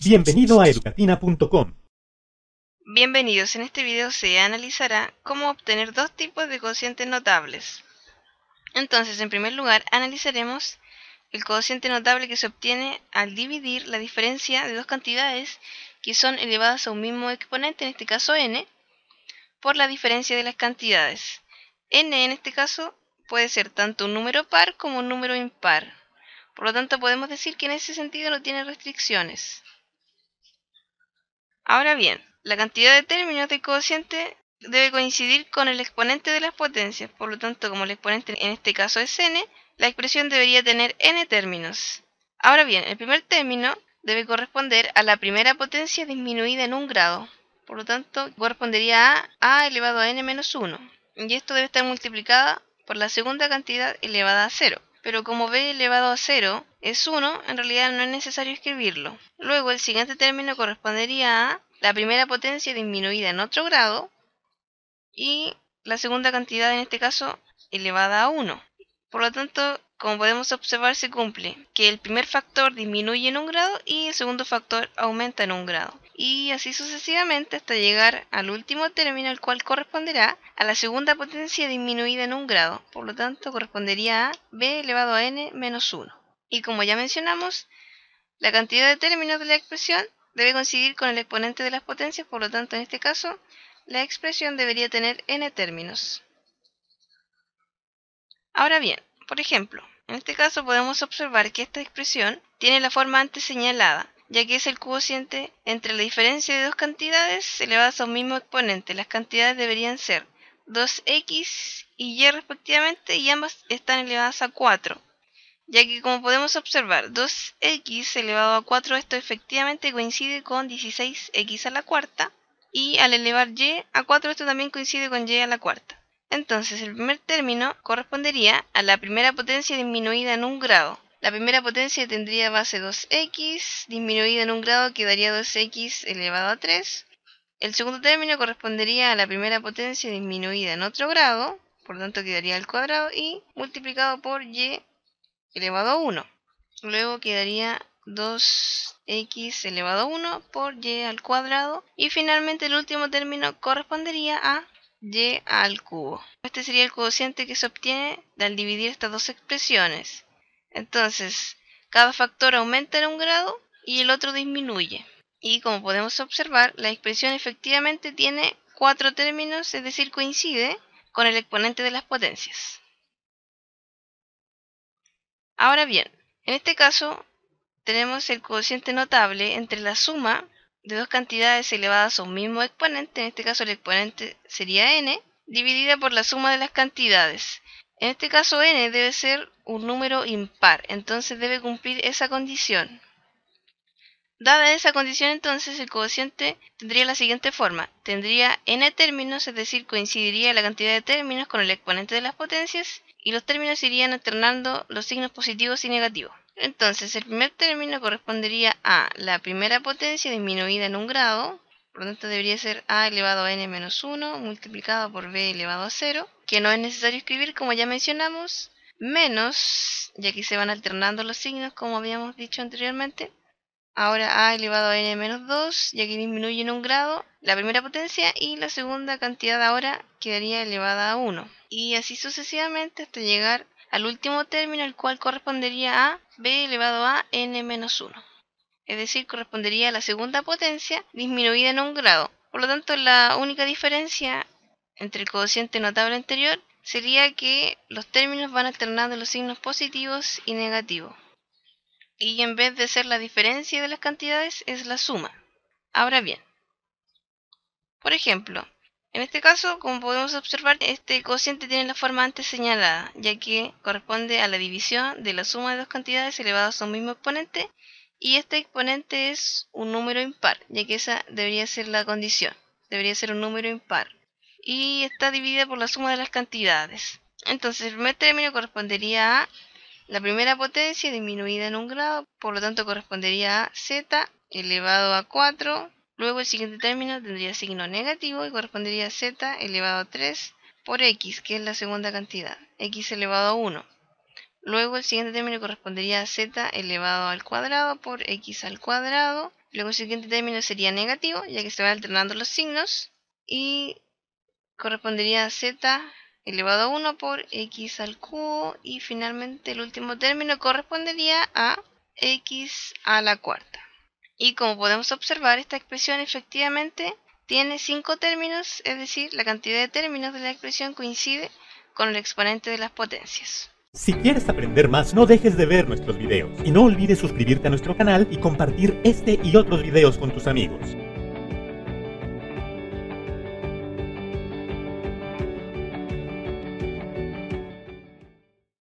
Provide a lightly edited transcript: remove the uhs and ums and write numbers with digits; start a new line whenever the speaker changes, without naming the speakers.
Bienvenido a educatina.com.
Bienvenidos, en este video se analizará cómo obtener dos tipos de cocientes notables. Entonces, en primer lugar, analizaremos el cociente notable que se obtiene al dividir la diferencia de dos cantidades que son elevadas a un mismo exponente, en este caso n, por la diferencia de las cantidades. N en este caso puede ser tanto un número par como un número impar. Por lo tanto, podemos decir que en ese sentido no tiene restricciones. Ahora bien, la cantidad de términos del cociente debe coincidir con el exponente de las potencias. Por lo tanto, como el exponente en este caso es n, la expresión debería tener n términos. Ahora bien, el primer término debe corresponder a la primera potencia disminuida en un grado. Por lo tanto, correspondería a elevado a n menos 1. Y esto debe estar multiplicada por la segunda cantidad elevada a 0. Pero como b elevado a 0 es 1, en realidad no es necesario escribirlo. Luego el siguiente término correspondería a la primera potencia disminuida en otro grado y la segunda cantidad en este caso elevada a 1. Por lo tanto, como podemos observar, se cumple que el primer factor disminuye en un grado y el segundo factor aumenta en un grado. Y así sucesivamente hasta llegar al último término, el cual corresponderá a la segunda potencia disminuida en un grado. Por lo tanto, correspondería a b elevado a n menos 1. Y como ya mencionamos, la cantidad de términos de la expresión debe coincidir con el exponente de las potencias. Por lo tanto, en este caso, la expresión debería tener n términos. Ahora bien, por ejemplo, en este caso podemos observar que esta expresión tiene la forma antes señalada, ya que es el cociente entre la diferencia de dos cantidades elevadas a un mismo exponente. Las cantidades deberían ser 2x y y respectivamente, y ambas están elevadas a 4. Ya que, como podemos observar, 2x elevado a 4, esto efectivamente coincide con 16x a la cuarta, y al elevar y a 4 esto también coincide con y a la cuarta. Entonces, el primer término correspondería a la primera potencia disminuida en un grado. La primera potencia tendría base 2x, disminuida en un grado quedaría 2x elevado a 3. El segundo término correspondería a la primera potencia disminuida en otro grado, por lo tanto quedaría al cuadrado, y multiplicado por y elevado a 1. Luego quedaría 2x elevado a 1 por y al cuadrado. Y finalmente el último término correspondería a y al cubo. Este sería el cociente que se obtiene al dividir estas dos expresiones. Entonces, cada factor aumenta en un grado y el otro disminuye. Y como podemos observar, la expresión efectivamente tiene 4 términos, es decir, coincide con el exponente de las potencias. Ahora bien, en este caso tenemos el cociente notable entre la suma de dos cantidades elevadas a un mismo exponente, en este caso el exponente sería n, dividida por la suma de las cantidades. En este caso n debe ser un número impar, entonces debe cumplir esa condición. Dada esa condición, entonces el cociente tendría la siguiente forma. Tendría n términos, es decir, coincidiría la cantidad de términos con el exponente de las potencias, y los términos irían alternando los signos positivos y negativos. Entonces, el primer término correspondería a la primera potencia disminuida en un grado, por lo tanto debería ser a elevado a n menos 1 multiplicado por b elevado a 0, que no es necesario escribir como ya mencionamos, menos, y aquí se van alternando los signos como habíamos dicho anteriormente. Ahora a elevado a n menos 2, y aquí disminuye en un grado la primera potencia y la segunda cantidad ahora quedaría elevada a 1. Y así sucesivamente hasta llegar al último término, el cual correspondería a b elevado a n menos 1. Es decir, correspondería a la segunda potencia disminuida en un grado. Por lo tanto, la única diferencia entre el cociente notable anterior sería que los términos van alternando los signos positivos y negativos. Y en vez de ser la diferencia de las cantidades, es la suma. Ahora bien, por ejemplo, en este caso, como podemos observar, este cociente tiene la forma antes señalada, ya que corresponde a la división de la suma de dos cantidades elevadas a un mismo exponente, y este exponente es un número impar, ya que esa debería ser la condición, debería ser un número impar, y está dividida por la suma de las cantidades. Entonces, el primer término correspondería a la primera potencia disminuida en un grado, por lo tanto correspondería a z elevado a 4. Luego el siguiente término tendría signo negativo y correspondería a z elevado a 3 por x, que es la segunda cantidad, x elevado a 1. Luego el siguiente término correspondería a z elevado al cuadrado por x al cuadrado. Luego el siguiente término sería negativo, ya que se van alternando los signos. Y correspondería a z elevado a 1 por x al cubo. Y finalmente el último término correspondería a x a la cuarta. Y como podemos observar, esta expresión efectivamente tiene 5 términos, es decir, la cantidad de términos de la expresión coincide con el exponente de las potencias.
Si quieres aprender más, no dejes de ver nuestros videos y no olvides suscribirte a nuestro canal y compartir este y otros videos con tus amigos.